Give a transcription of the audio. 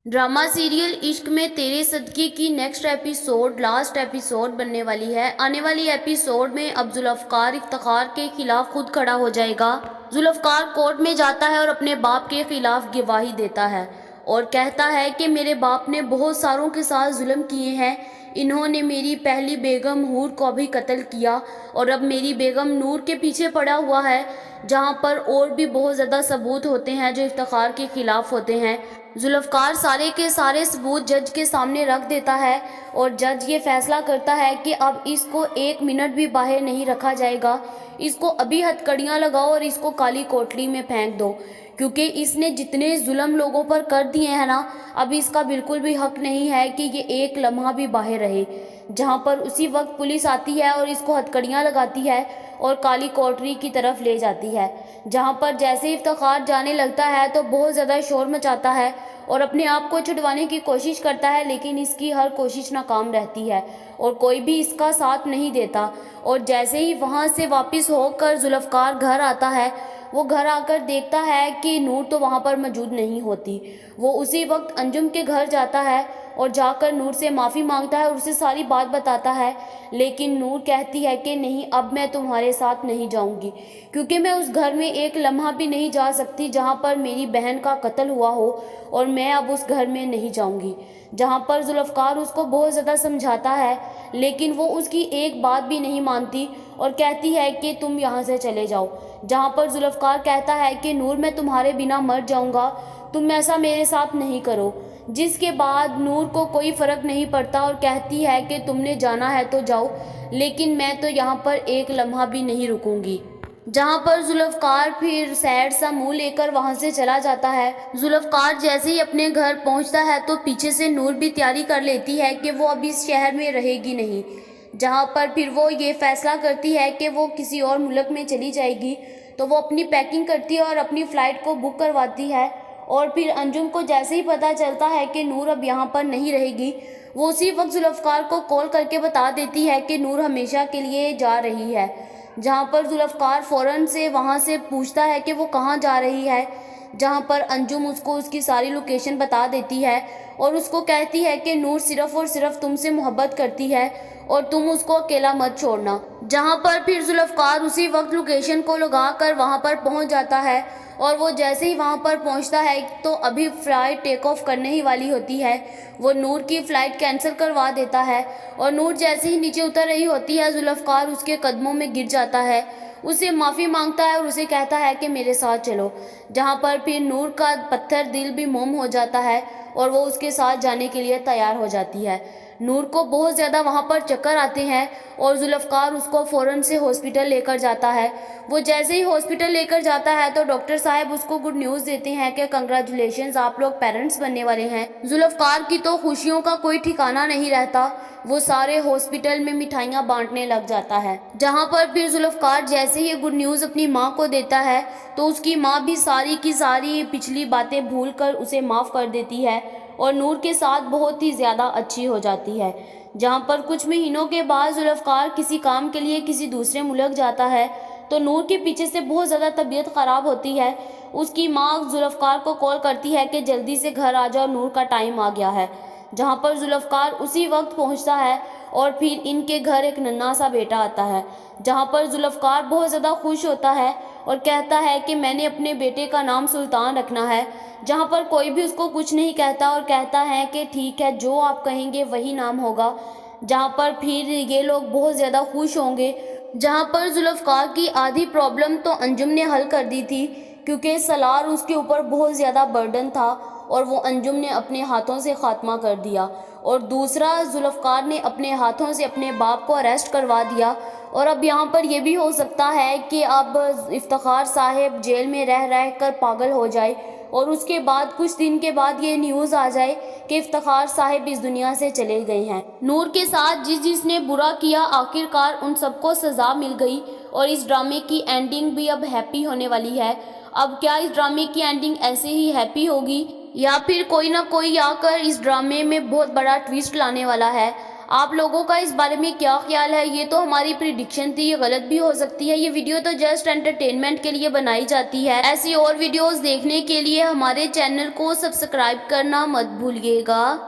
Drama serial इश्क में तेरे सदके की नेक्स्ट एपिसोड लास्ट एपिसोड बनने वाली है। आने वाली एपिसोड में अब जुल्फ़कार इफ्तिखार के खिलाफ खुद खड़ा हो जाएगा। जुल्फ़कार कोर्ट में जाता है और अपने बाप के खिलाफ गवाही देता है और कहता है कि मेरे बाप ने बहुत सारों के साथ जुल्म किए हैं। इन्होंने मेरी पहली बेगम हूर को भी कत्ल किया और अब मेरी बेगम नूर के पीछे पड़ा हुआ है, जहां पर और भी बहुत ज़्यादा सबूत होते हैं जो इफ्तिखार के खिलाफ होते हैं। जुल्फ़कार सारे के सारे सबूत जज के सामने रख देता है और जज ये फैसला करता है कि अब इसको 1 मिनट भी बाहर नहीं रखा जाएगा। इसको अभी हथकड़ियाँ लगाओ और इसको काली कोठरी में फेंक दो, क्योंकि इसने जितने जुल्म लोगों पर कर दिए हैं ना, अब इसका बिल्कुल भी हक नहीं है कि ये एक लम्हा भी बाहर रहे। जहाँ पर उसी वक्त पुलिस आती है और इसको हथकड़ियाँ लगाती है और काली कोठरी की तरफ ले जाती है। जहाँ पर जैसे इफ्तिखार जाने लगता है तो बहुत ज़्यादा शोर मचाता है और अपने आप को छुड़वाने की कोशिश करता है, लेकिन इसकी हर कोशिश नाकाम रहती है और कोई भी इसका साथ नहीं देता। और जैसे ही वहाँ से वापस होकर जुल्फ़कार घर आता है, वो घर आकर देखता है कि नूर तो वहाँ पर मौजूद नहीं होती। वो उसी वक्त अंजुम के घर जाता है और जाकर नूर से माफ़ी मांगता है और उसे सारी बात बताता है, लेकिन नूर कहती है कि नहीं, अब मैं तुम्हारे साथ नहीं जाऊंगी, क्योंकि मैं उस घर में एक लम्हा भी नहीं जा सकती जहाँ पर मेरी बहन का कत्ल हुआ हो, और मैं अब उस घर में नहीं जाऊंगी। जहाँ पर जुल्फ़कार उसको बहुत ज़्यादा समझाता है, लेकिन वो उसकी एक बात भी नहीं मानती और कहती है कि तुम यहाँ से चले जाओ। जहाँ पर जुल्फ़कार कहता है कि नूर, मैं तुम्हारे बिना मर जाऊँगा, तुम ऐसा मेरे साथ नहीं करो। जिसके बाद नूर को कोई फ़र्क नहीं पड़ता और कहती है कि तुमने जाना है तो जाओ, लेकिन मैं तो यहाँ पर एक लम्हा भी नहीं रुकूंगी। जहाँ पर जुल्फ़कार फिर सैड सा मुंह लेकर वहाँ से चला जाता है। जुल्फ़कार जैसे ही अपने घर पहुँचता है तो पीछे से नूर भी तैयारी कर लेती है कि वो अब इस शहर में रहेगी नहीं। जहाँ पर फिर वो ये फैसला करती है कि वो किसी और मुल्क में चली जाएगी। तो वो अपनी पैकिंग करती है और अपनी फ़्लाइट को बुक करवाती है। और फिर अंजुम को जैसे ही पता चलता है कि नूर अब यहाँ पर नहीं रहेगी, वो उसी वक्त जुल्फ़कार को कॉल करके बता देती है कि नूर हमेशा के लिए जा रही है। जहाँ पर जुल्फ़कार फ़ौरन से वहाँ से पूछता है कि वो कहाँ जा रही है, जहाँ पर अंजुम उसको उसकी सारी लोकेशन बता देती है और उसको कहती है कि नूर सिर्फ़ और सिर्फ तुमसे मोहब्बत करती है और तुम उसको अकेला मत छोड़ना। जहाँ पर फिर जुल्फ़कार उसी वक्त लोकेशन को लगा कर वहाँ पर पहुँच जाता है और वो जैसे ही वहाँ पर पहुँचता है तो अभी फ़्लाइट टेक ऑफ करने ही वाली होती है। वो नूर की फ़्लाइट कैंसिल करवा देता है और नूर जैसे ही नीचे उतर रही होती है, जुल्फ़कार उसके कदमों में गिर जाता है, उसे माफ़ी मांगता है और उसे कहता है कि मेरे साथ चलो। जहाँ पर फिर नूर का पत्थर दिल भी मोम हो जाता है और वो उसके साथ जाने के लिए तैयार हो जाती है। नूर को बहुत ज़्यादा वहाँ पर चक्कर आते हैं और जुल्फ़कार उसको फ़ौरन से हॉस्पिटल लेकर जाता है। वो जैसे ही हॉस्पिटल लेकर जाता है तो डॉक्टर साहब उसको गुड न्यूज़ देते हैं कि कंग्रेचुलेशंस, आप लोग पेरेंट्स बनने वाले हैं। जुल्फ़कार की तो खुशियों का कोई ठिकाना नहीं रहता, वो सारे हॉस्पिटल में मिठाइयाँ बांटने लग जाता है। जहाँ पर फिर जुल्फ़कार जैसे ही गुड न्यूज़ अपनी माँ को देता है तो उसकी माँ भी सारी की सारी पिछली बातें भूल कर उसे माफ़ कर देती है और नूर के साथ बहुत ही ज़्यादा अच्छी हो जाती है। जहाँ पर कुछ महीनों के बाद जुल्फ़कार किसी काम के लिए किसी दूसरे मुल्क जाता है तो नूर के पीछे से बहुत ज़्यादा तबीयत ख़राब होती है। उसकी माँ जुल्फ़कार को कॉल करती है कि जल्दी से घर आ जाओ, नूर का टाइम आ गया है। जहाँ पर जुल्फ़कार उसी वक्त पहुँचता है और फिर इनके घर एक नन्हा सा बेटा आता है। जहाँ पर जुल्फ़कार बहुत ज़्यादा खुश होता है और कहता है कि मैंने अपने बेटे का नाम सुल्तान रखना है। जहाँ पर कोई भी उसको कुछ नहीं कहता और कहता है कि ठीक है, जो आप कहेंगे वही नाम होगा। जहाँ पर फिर ये लोग बहुत ज़्यादा खुश होंगे। जहाँ पर जुल्फ़कार की आधी प्रॉब्लम तो अंजुम ने हल कर दी थी, क्योंकि सलार उसके ऊपर बहुत ज़्यादा बर्डन था और वो अंजुम ने अपने हाथों से ख़ात्मा कर दिया। और दूसरा, जुल्फ़कार ने अपने हाथों से अपने बाप को अरेस्ट करवा दिया। और अब यहाँ पर यह भी हो सकता है कि अब इफ्तिखार साहब जेल में रह रह कर पागल हो जाए और उसके बाद कुछ दिन के बाद ये न्यूज़ आ जाए कि इफ्तिखार साहब इस दुनिया से चले गए हैं। नूर के साथ जिसने बुरा किया, आखिरकार उन सबको सज़ा मिल गई और इस ड्रामे की एंडिंग भी अब हैप्पी होने वाली है। अब क्या इस ड्रामे की एंडिंग ऐसे ही हैप्पी होगी या फिर कोई ना कोई आकर इस ड्रामे में बहुत बड़ा ट्विस्ट लाने वाला है? آپ لوگوں کا اس بارے میں کیا خیال ہے؟ یہ تو ہماری پریڈکشن تھی، یہ غلط بھی ہو سکتی ہے۔ یہ ویڈیو تو جسٹ انٹرٹینمنٹ کے لیے بنائی جاتی ہے۔ ایسی اور ویڈیوز دیکھنے کے لیے ہمارے چینل کو سبسکرائب کرنا مت بھولیے گا۔